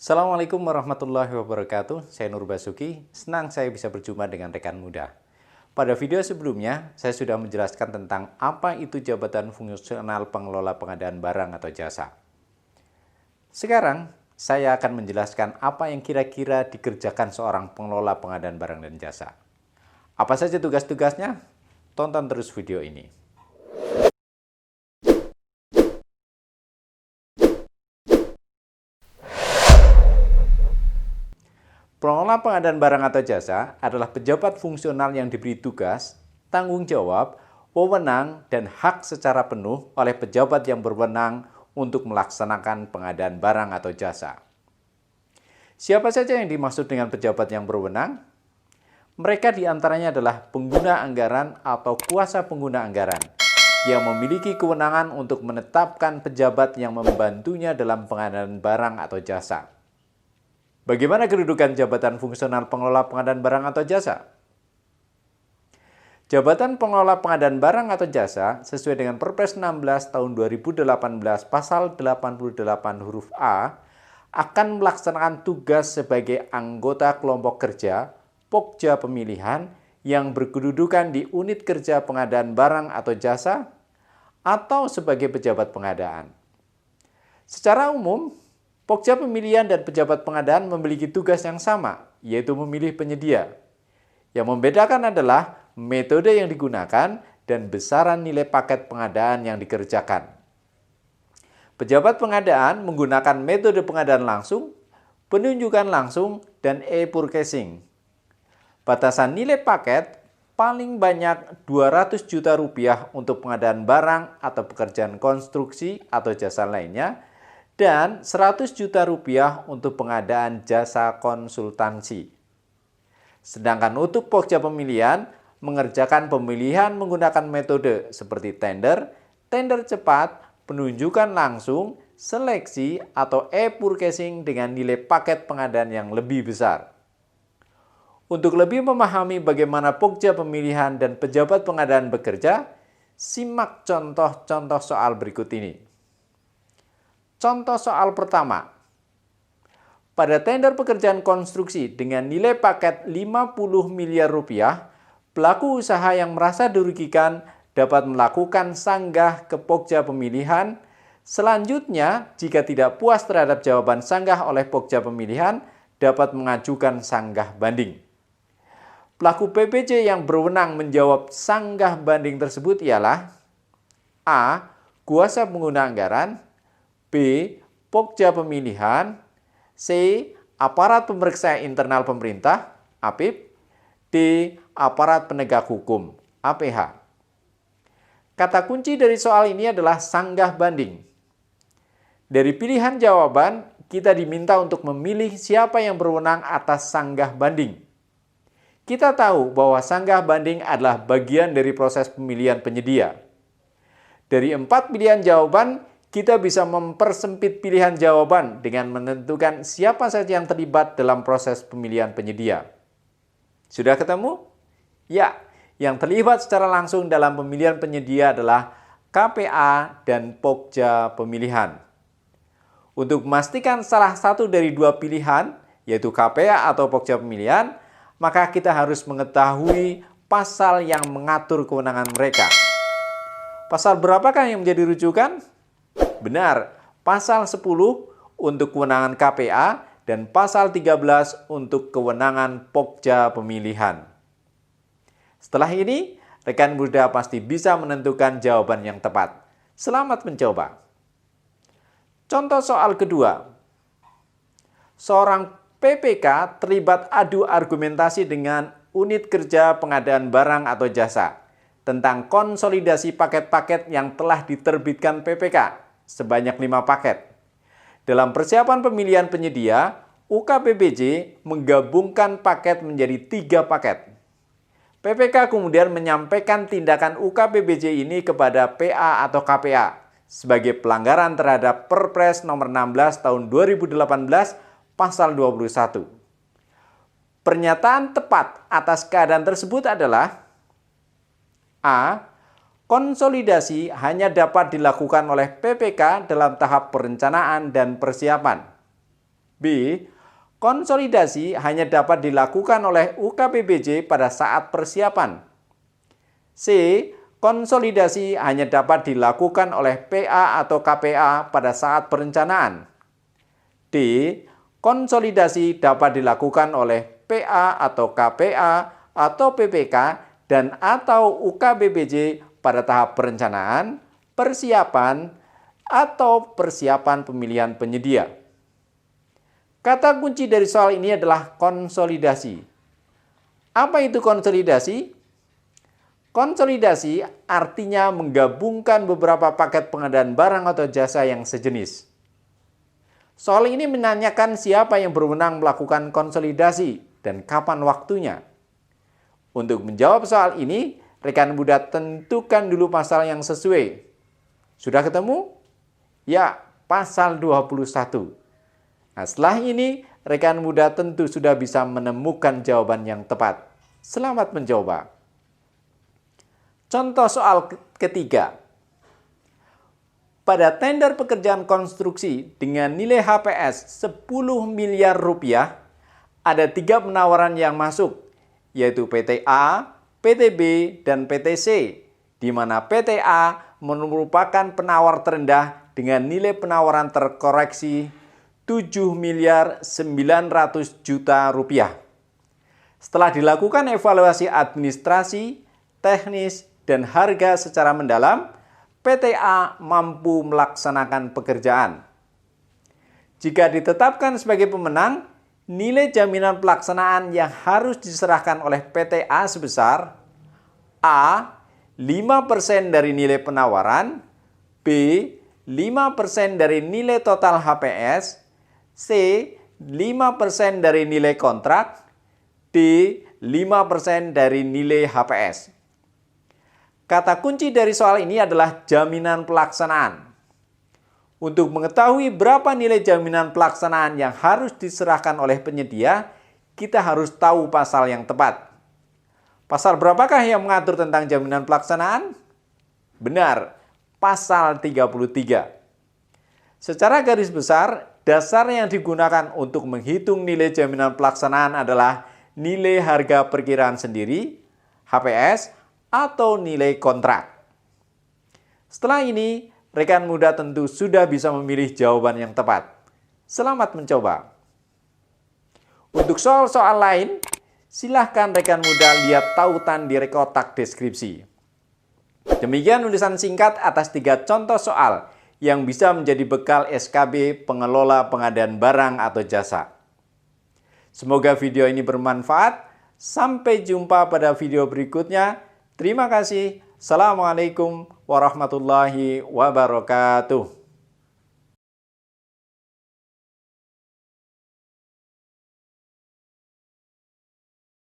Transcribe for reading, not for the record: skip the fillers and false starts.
Assalamualaikum warahmatullahi wabarakatuh. Saya Nur Basuki. Senang saya bisa berjumpa dengan rekan muda. Pada video sebelumnya, saya sudah menjelaskan tentang apa itu jabatan fungsional pengelola pengadaan barang atau jasa. Sekarang, saya akan menjelaskan apa yang kira-kira dikerjakan seorang pengelola pengadaan barang dan jasa. Apa saja tugas-tugasnya? Tonton terus video ini. Pengelola pengadaan barang atau jasa adalah pejabat fungsional yang diberi tugas, tanggung jawab, wewenang, dan hak secara penuh oleh pejabat yang berwenang untuk melaksanakan pengadaan barang atau jasa. Siapa saja yang dimaksud dengan pejabat yang berwenang? Mereka diantaranya adalah pengguna anggaran atau kuasa pengguna anggaran yang memiliki kewenangan untuk menetapkan pejabat yang membantunya dalam pengadaan barang atau jasa. Bagaimana kedudukan jabatan fungsional pengelola pengadaan barang atau jasa? Jabatan pengelola pengadaan barang atau jasa sesuai dengan Perpres 16 tahun 2018 pasal 88 huruf A akan melaksanakan tugas sebagai anggota kelompok kerja Pokja pemilihan yang berkedudukan di unit kerja pengadaan barang atau jasa atau sebagai pejabat pengadaan. Secara umum, Pokja pemilihan dan pejabat pengadaan memiliki tugas yang sama, yaitu memilih penyedia. Yang membedakan adalah metode yang digunakan dan besaran nilai paket pengadaan yang dikerjakan. Pejabat pengadaan menggunakan metode pengadaan langsung, penunjukan langsung, dan e-purchasing. Batasan nilai paket paling banyak 200 juta rupiah untuk pengadaan barang atau pekerjaan konstruksi atau jasa lainnya, dan 100 juta rupiah untuk pengadaan jasa konsultansi. Sedangkan untuk Pokja pemilihan, mengerjakan pemilihan menggunakan metode seperti tender, tender cepat, penunjukan langsung, seleksi, atau e-purchasing dengan nilai paket pengadaan yang lebih besar. Untuk lebih memahami bagaimana Pokja pemilihan dan pejabat pengadaan bekerja, simak contoh-contoh soal berikut ini. Contoh soal pertama. Pada tender pekerjaan konstruksi dengan nilai paket 50 miliar rupiah, pelaku usaha yang merasa dirugikan dapat melakukan sanggah ke Pokja pemilihan. Selanjutnya, jika tidak puas terhadap jawaban sanggah oleh Pokja pemilihan, dapat mengajukan sanggah banding. Pelaku PPJ yang berwenang menjawab sanggah banding tersebut ialah A. Kuasa pengguna anggaran, B. Pokja pemilihan, C. Aparat pemeriksa internal pemerintah, APIP, D. Aparat penegak hukum, APH. Kata kunci dari soal ini adalah sanggah banding. Dari pilihan jawaban, kita diminta untuk memilih siapa yang berwenang atas sanggah banding. Kita tahu bahwa sanggah banding adalah bagian dari proses pemilihan penyedia. Dari 4 pilihan jawaban, kita bisa mempersempit pilihan jawaban dengan menentukan siapa saja yang terlibat dalam proses pemilihan penyedia. Sudah ketemu? Ya, yang terlibat secara langsung dalam pemilihan penyedia adalah KPA dan Pokja pemilihan. Untuk memastikan salah satu dari dua pilihan, yaitu KPA atau Pokja pemilihan, maka kita harus mengetahui pasal yang mengatur kewenangan mereka. Pasal berapakah yang menjadi rujukan? Benar, pasal 10 untuk kewenangan KPA dan pasal 13 untuk kewenangan Pokja pemilihan. Setelah ini, rekan muda pasti bisa menentukan jawaban yang tepat. Selamat mencoba. Contoh soal kedua. Seorang PPK terlibat adu argumentasi dengan unit kerja pengadaan barang atau jasa tentang konsolidasi paket-paket yang telah diterbitkan PPK sebanyak 5 paket. Dalam persiapan pemilihan penyedia, UKPBJ menggabungkan paket menjadi 3 paket. PPK kemudian menyampaikan tindakan UKPBJ ini kepada PA atau KPA sebagai pelanggaran terhadap Perpres nomor 16 tahun 2018 pasal 21. Pernyataan tepat atas keadaan tersebut adalah A. Konsolidasi hanya dapat dilakukan oleh PPK dalam tahap perencanaan dan persiapan. B. Konsolidasi hanya dapat dilakukan oleh UKBBJ pada saat persiapan. C. Konsolidasi hanya dapat dilakukan oleh PA atau KPA pada saat perencanaan. D. Konsolidasi dapat dilakukan oleh PA atau KPA atau PPK dan atau UKBBJ pada tahap perencanaan, persiapan, atau persiapan pemilihan penyedia. Kata kunci dari soal ini adalah konsolidasi. Apa itu konsolidasi? Konsolidasi artinya menggabungkan beberapa paket pengadaan barang atau jasa yang sejenis. Soal ini menanyakan siapa yang berwenang melakukan konsolidasi dan kapan waktunya. Untuk menjawab soal ini, rekan Muda tentukan dulu pasal yang sesuai. Sudah ketemu? Ya, pasal 21. Nah, setelah ini, rekan Muda tentu sudah bisa menemukan jawaban yang tepat. Selamat mencoba. Contoh soal ketiga. Pada tender pekerjaan konstruksi dengan nilai HPS 10 miliar rupiah, ada 3 penawaran yang masuk, yaitu PT A, PT B, dan PT C, di mana PT A merupakan penawar terendah dengan nilai penawaran terkoreksi 7 miliar 900 juta rupiah. Setelah dilakukan evaluasi administrasi, teknis, dan harga secara mendalam, PT A mampu melaksanakan pekerjaan. Jika ditetapkan sebagai pemenang, nilai jaminan pelaksanaan yang harus diserahkan oleh PT A sebesar A. 5% dari nilai penawaran, B. 5% dari nilai total HPS, C. 5% dari nilai kontrak, D. 5% dari nilai HPS. Kata kunci dari soal ini adalah jaminan pelaksanaan. Untuk mengetahui berapa nilai jaminan pelaksanaan yang harus diserahkan oleh penyedia, kita harus tahu pasal yang tepat. Pasal berapakah yang mengatur tentang jaminan pelaksanaan? Benar, pasal 33. Secara garis besar, dasar yang digunakan untuk menghitung nilai jaminan pelaksanaan adalah nilai harga perkiraan sendiri, HPS, atau nilai kontrak. Setelah ini, rekan Muda tentu sudah bisa memilih jawaban yang tepat. Selamat mencoba. Untuk soal-soal lain, silahkan rekan Muda lihat tautan di kotak deskripsi. Demikian tulisan singkat atas 3 contoh soal yang bisa menjadi bekal SKB pengelola pengadaan barang atau jasa. Semoga video ini bermanfaat. Sampai jumpa pada video berikutnya. Terima kasih. Assalamualaikum warahmatullahi wabarakatuh.